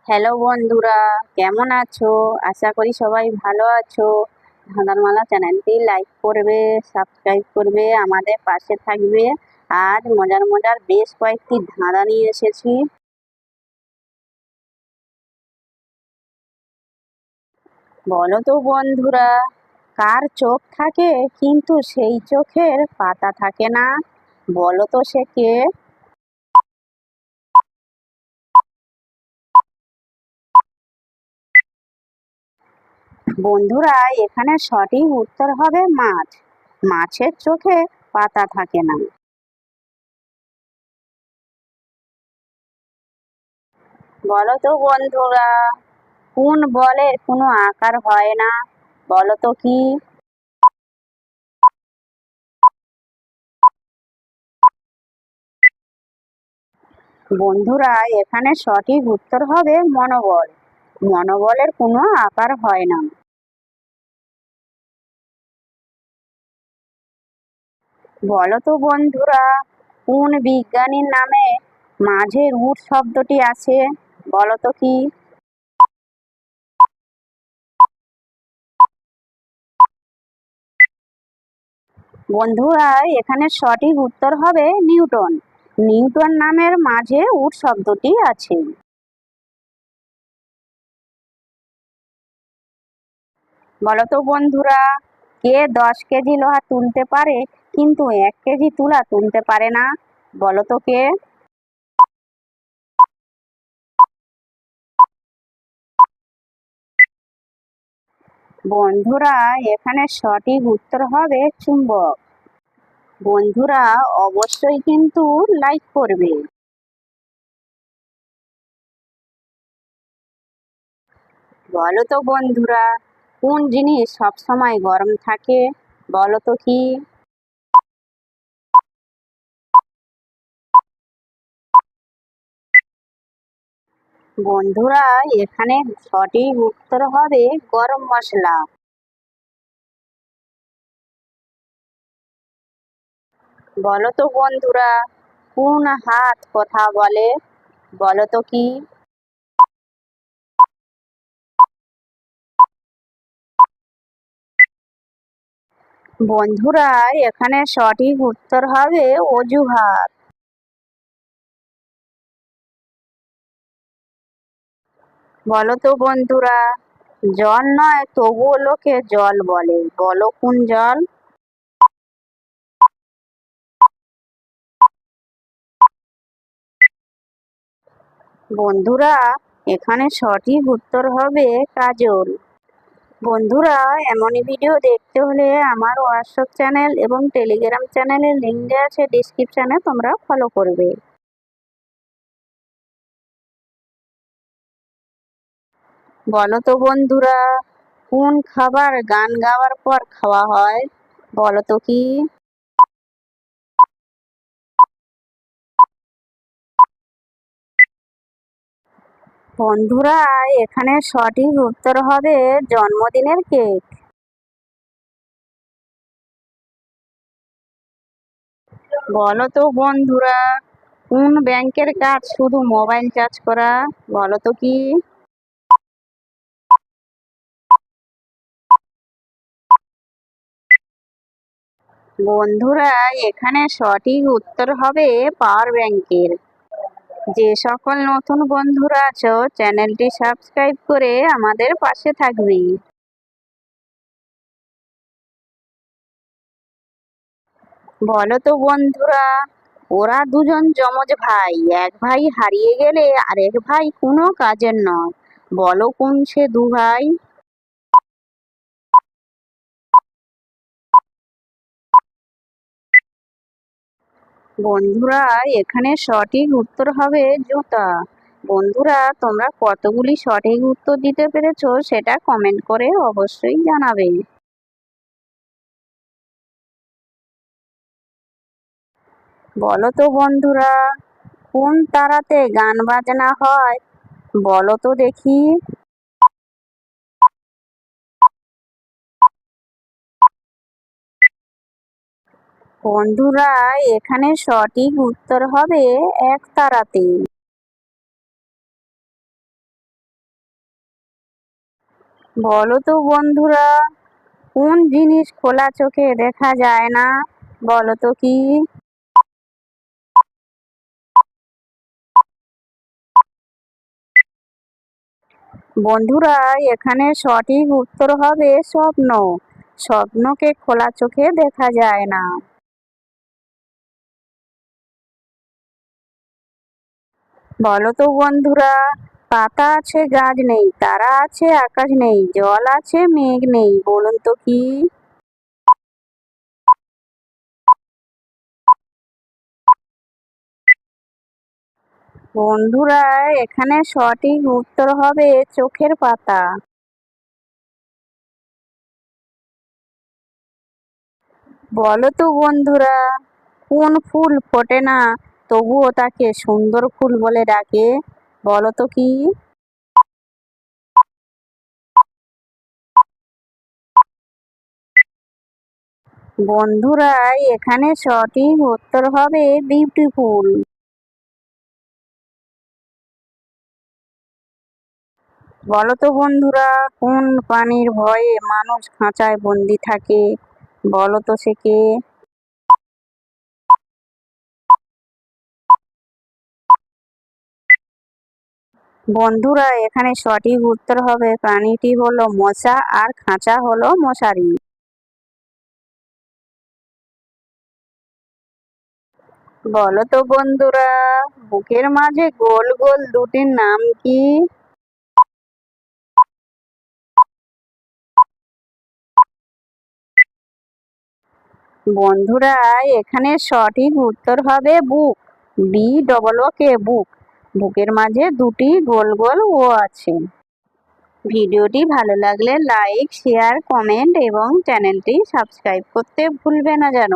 Hello বন্ধুরা, কেমন আছো? আশা করি সবাই ভালো আছো। ধাঁধারমালা চ্যানেলটি লাইক করবে, সাবস্ক্রাইব করবে, আমাদের পাশে থাকবে। আজ মজার মজার বেশ কয়েকটি ধাঁধা নিয়ে এসেছি। বলো তো বন্ধুরা, কার চোখ থাকে কিন্তু সেই চোখের পাতা থাকে না? বলো তো সে কে? বন্ধুরা, এখানে সঠিক উত্তর হবে মাছ। মাছের চোখে পাতা থাকে না। বলো তো বন্ধুরা, কোন বলের কোনো আকার হয় না? বলো তো কি? বন্ধুরা, এখানে সঠিক উত্তর হবে মনোবল। মনোবলের কোনো আকার হয় না। বলো তো বন্ধুরা, কোন বিজ্ঞানীর নামে মাঝে রুট শব্দটি আছে? বলো তো কি? বন্ধুরা, এখানে সঠিক উত্তর হবে নিউটন। নিউটন নামের মাঝে উট শব্দটি আছে। বলো তো বন্ধুরা, কে 10 কেজি লোহা তুলতে পারে কিন্তু 1 কেজি তুলা তুলতে পারে না? বলো তো কে? বন্ধুরা, এখানে সঠিক উত্তর হবে চুম্বক। বন্ধুরা, অবশ্যই কিন্তু লাইক করবে। বলো তো বন্ধুরা, কোন জিনিস সবসময় গরম থাকে? বলো তো কি? বন্ধুরা, এখানে সঠিক উত্তর হবে গরম মশলা। বলো তো বন্ধুরা, কোন হাত কথা বলে? বলো তো কি? বন্ধুরা, এখানে সঠিক উত্তর হবে অজুহাত। বলো তো বন্ধুরা, জল নয় তবুও লোকে জল বলে। বলো কোন জল? বন্ধুরা, এখানে সঠিক উত্তর হবে কাজল। বন্ধুরা, এমনই ভিডিও দেখতে হলে আমার হোয়াটসঅ্যাপ চ্যানেল এবং টেলিগ্রাম চ্যানেলের লিঙ্ক দেওয়া আছে ডিসক্রিপশানে, তোমরা ফলো করবে। বলো তো বন্ধুরা, কোন খাবার গান গাওয়ার পর খাওয়া হয়? বলো তো কি? বন্ধুরা, এখানে সঠিক উত্তর হবে জন্মদিনের কেক। বলো তো বন্ধুরা, কোন ব্যাংকের কাজ শুধু মোবাইল চার্জ করা? বলো তো কি? বন্ধুরা, এখানে সঠিক উত্তর হবে পাওয়ার ব্যাংকের। যে সকল নতুন বন্ধুরা আছো, চ্যানেলটি সাবস্ক্রাইব করে আমাদের পাশে থাকবে। বলো তো বন্ধুরা, ওরা দুজন যমজ ভাই। এক ভাই হারিয়ে গেলে আরেক ভাই কোনো কাজের নয়। বলো কোন সে দু ভাই? বন্ধুরা, এখানে সঠিক উত্তর হবে জুতা। বন্ধুরা, তোমরা কতগুলি সঠিক উত্তর দিতে পেরেছো সেটা কমেন্ট করে অবশ্যই জানাবে। বলো তো বন্ধুরা, কোন তারাতে গান বাজনা হয়? বলো তো দেখি। বন্ধুরা, এখানে সঠিক উত্তর হবে এক তারাতে। বলো তো বন্ধুরা, কোন জিনিস খোলা চোখে দেখা যায় না? বলো তো কি? বন্ধুরা, এখানে সঠিক উত্তর হবে স্বপ্ন। স্বপ্নকে খোলা চোখে দেখা যায় না। বলো তো বন্ধুরা, পাতা আছে গাছ নেই, তারা আছে আকাশ নেই, জল আছে মেঘ নেই, বলুন তো কি? বন্ধুরা, এখানে সঠিক উত্তর হবে চোখের পাতা। বলো তো বন্ধুরা, কোন ফুল ফোটে না তবুও তাকে সুন্দর ফুল বলে ডাকে? বলো তো কি? বন্ধুরা, এখানে সঠিক উত্তর হবে বিউটিফুল। বলো তো বন্ধুরা, কোন প্রাণীর ভয়ে মানুষ খাঁচায় বন্দি থাকে? বলো তো সে কে? বন্ধুরা, এখানে সঠিক উত্তর হবে প্রাণীটি হলো মশা আর খাঁচা হলো মশারি। বলো তো বন্ধুরা, বুকের মাঝে গোল গোল দুটির নাম কি? বন্ধুরা, এখানে সঠিক উত্তর হবে বুক। বি ডবল ও কে, বুক। বুকের মাঝে দুটি গোল গোল ও আছে। ভিডিওটি ভালো লাগলে লাইক, শেয়ার, কমেন্ট এবং চ্যানেলটি সাবস্ক্রাইব করতে ভুলবে না যেন।